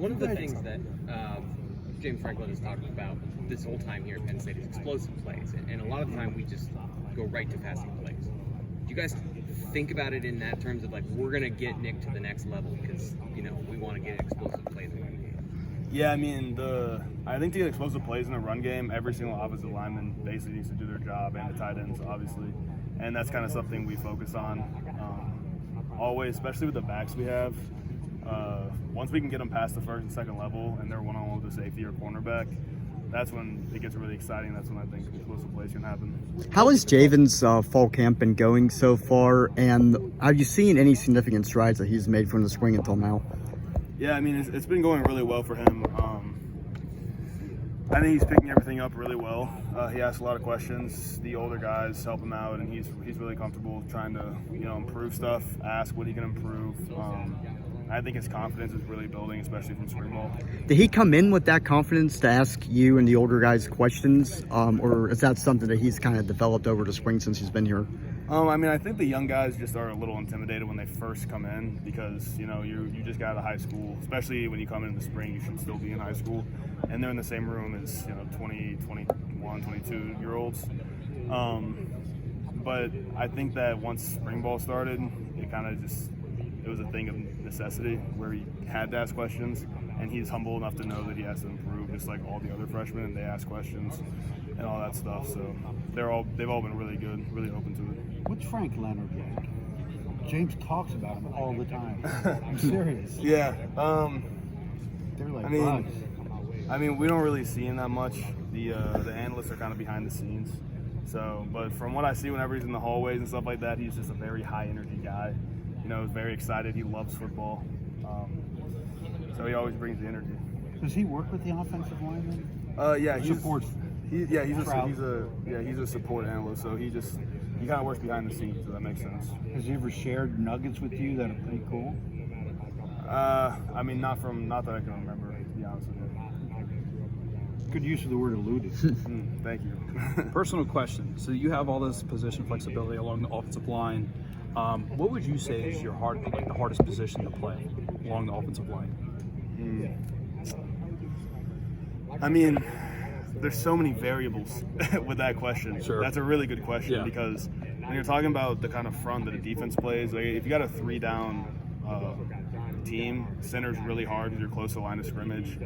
One of the things that James Franklin has talked about this whole time here at Penn State is explosive plays, and a lot of the time we just go right to passing plays. Do you guys think about it in that terms of like, we're going to get Nick to the next level because, we want to get explosive plays in the run game? Yeah, I mean, I think to get explosive plays in the run game, every single offensive lineman basically needs to do their job, and the tight ends, obviously. And that's kind of something we focus on always, especially with the backs we have. Once we can get them past the first and second level and they're one-on-one with a safety or cornerback, that's when it gets really exciting. That's when I think explosive plays can happen. How has Javen's fall camp been going so far, and have you seen any significant strides that he's made from the spring until now? Yeah, I mean, it's been going really well for him. I think he's picking everything up really well. He asks a lot of questions. The older guys help him out, and he's really comfortable trying to improve stuff, ask what he can improve. I think his confidence is really building, especially from spring ball. Did he come in with that confidence to ask you and the older guys questions, or is that something that he's kind of developed over the spring since he's been here? I mean, I think the young guys just are a little intimidated when they first come in because, you just got out of high school, especially when you come in the spring, you should still be in high school. And they're in the same room as, 20, 21, 22-year-olds. But I think that once spring ball started, it was a thing of necessity where he had to ask questions, and he's humble enough to know that he has to improve just like all the other freshmen, and they ask questions and all that stuff. So they've all been really good, really open to it. What's Frank Leonard like? James talks about him all the time. I'm serious. Yeah. They're like bugs. I mean, we don't really see him that much. The analysts are kind of behind the scenes. So, but from what I see whenever he's in the hallways and stuff like that, he's just a very high energy guy. He's very excited. He loves football. So he always brings the energy. Does he work with the offensive lineman? Yeah, he's a support analyst. So he kind of works behind the scenes. So that makes sense. Has he ever shared nuggets with you that are pretty cool? I mean, not that I can remember, to be honest with you. Good use of the word alluded. Thank you. Personal question. So you have all this position flexibility along the offensive line. What would you say is the hardest position to play along the offensive line? I mean, there's so many variables with that question. Sure. That's a really good question because when you're talking about the kind of front that a defense plays, like if you got a 3-down team, center's really hard because you're close to the line of scrimmage,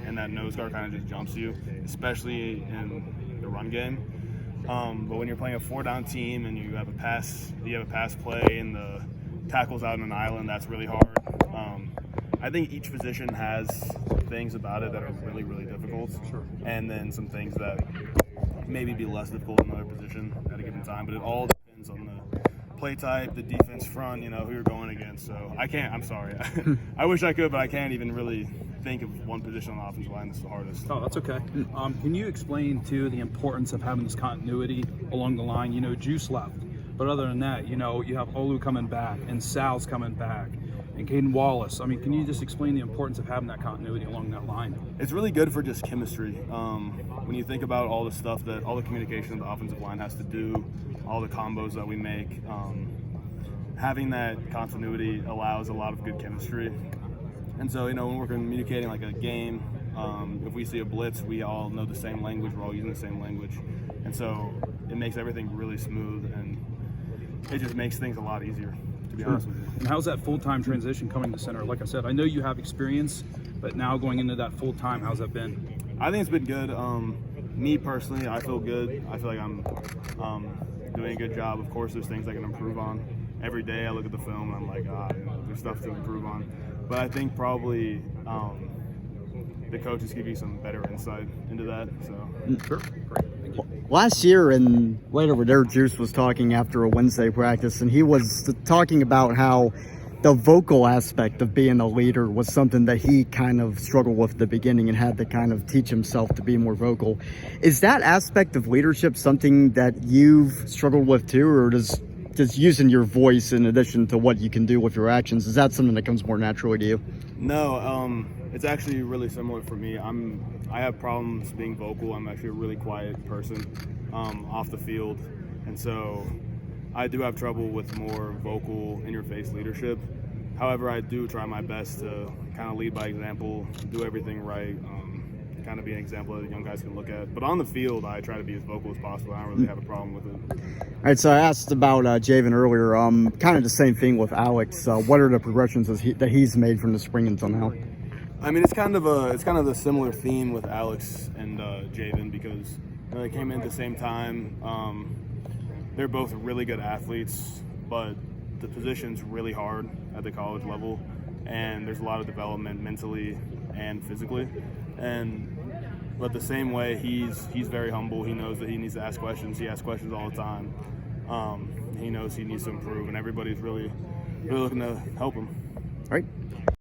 and that nose guard kind of just jumps you, especially in the run game. But when you're playing a 4-down team and you have a pass play and the tackle's out on an island, that's really hard. I think each position has things about it that are really, really difficult. Sure. And then some things that maybe be less difficult in another position at a given time. But it all depends on the play type, the defense front, who you're going against. So I'm sorry. I wish I could, but I can't even really think of one position on the offensive line that's the hardest. Oh, that's okay. Can you explain, too, the importance of having this continuity along the line? Juice left. But other than that, you have Olu coming back and Sal's coming back and Caden Wallace. I mean, can you just explain the importance of having that continuity along that line? It's really good for just chemistry. When you think about all the stuff that all the communication the offensive line has to do, all the combos that we make, having that continuity allows a lot of good chemistry. And so, when we're communicating like a game, if we see a blitz, we all know the same language. We're all using the same language. And so it makes everything really smooth, and it just makes things a lot easier, to be honest with you. And how's that full-time transition coming to center? Like I said, I know you have experience, but now going into that full-time, how's that been? I think it's been good. Me personally, I feel good. I feel like I'm doing a good job. Of course, there's things I can improve on. Every day I look at the film and I'm like, there's stuff to improve on. But I think probably the coaches give you some better insight into that. So Sure. Great. Thank you. Last year, and right over there, Juice was talking after a Wednesday practice, and he was talking about how the vocal aspect of being a leader was something that he kind of struggled with at the beginning and had to kind of teach himself to be more vocal. Is that aspect of leadership something that you've struggled with too, or does using your voice in addition to what you can do with your actions, is that something that comes more naturally to you? No, it's actually really similar for me. I have problems being vocal. I'm actually a really quiet person off the field, and so I do have trouble with more vocal, in-your-face leadership. However, I do try my best to kind of lead by example, do everything right, kind of be an example that the young guys can look at. But on the field, I try to be as vocal as possible. I don't really have a problem with it. All right, so I asked about Javen earlier. Kind of the same thing with Alex. What are the progressions that he's made from the spring until now? I mean, it's kind of a similar theme with Alex and Javen because they came in at the same time. They're both really good athletes, but the position's really hard at the college level, and there's a lot of development mentally and physically. But the same way, he's very humble. He knows that he needs to ask questions. He asks questions all the time. He knows he needs to improve, and everybody's really looking to help him. All right.